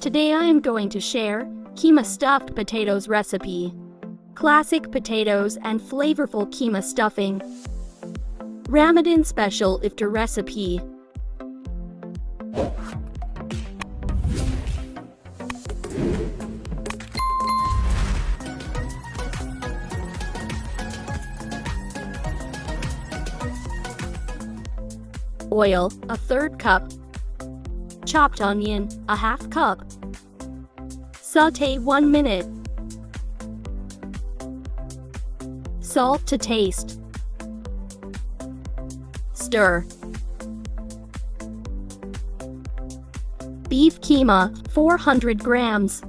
Today I am going to share keema stuffed potatoes recipe. Classic potatoes and flavorful keema stuffing. Ramadan special iftar recipe. Oil, 1/3 cup. Chopped onion, 1/2 cup. Sauté 1 minute. Salt to taste. Stir. Beef keema, 400 grams.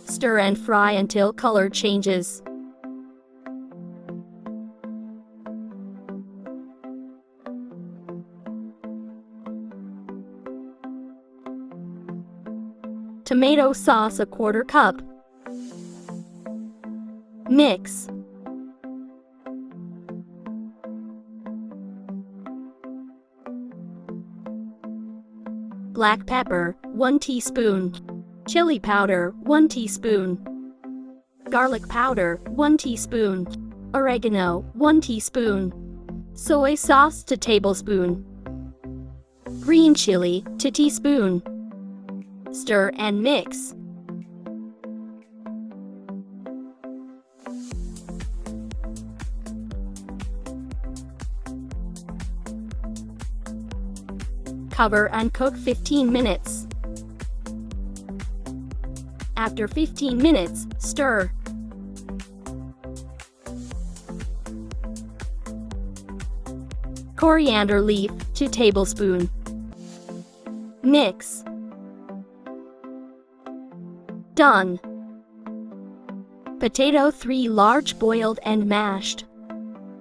Stir and fry until color changes. Tomato sauce, 1/4 cup. Mix. Black pepper, 1 teaspoon. Chili powder, 1 teaspoon. Garlic powder, 1 teaspoon. Oregano, 1 teaspoon. Soy sauce, 2 tablespoon. Green chili, 2 teaspoon. Stir and mix. Cover and cook 15 minutes. After 15 minutes, stir. Coriander leaf, 2 tablespoons. Mix. Done. Potato, 3 large, boiled and mashed.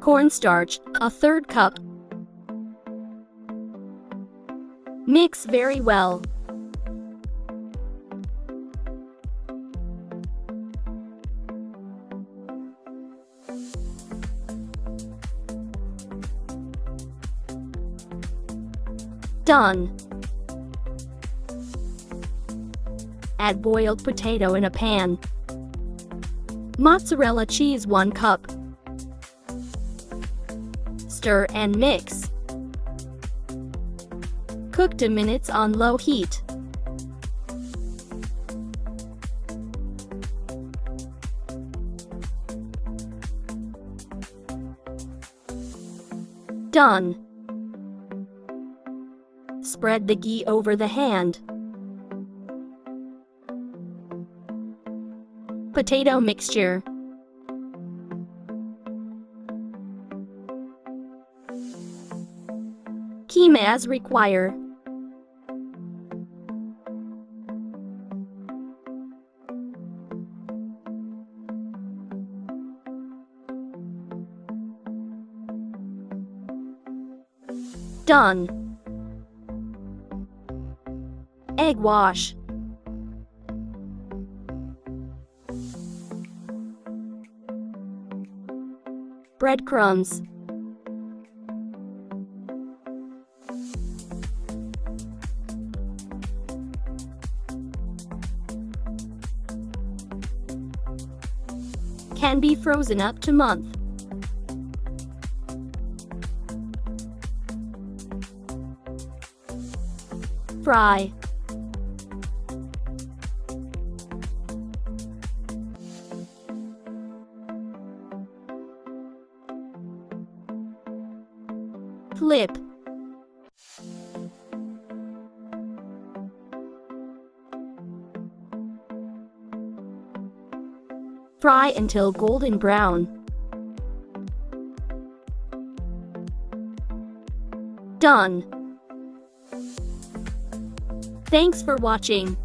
Cornstarch, 1/3 cup. Mix very well. Done. Add boiled potato in a pan. Mozzarella cheese, 1 cup. Stir and mix. Cook 2 minutes on low heat. Done. Spread the ghee over the hand. Potato mixture. Keema as required. Done. Egg wash. Breadcrumbs. Can be frozen up to month. Fry. Flip. Fry until golden brown. Done. Thanks for watching.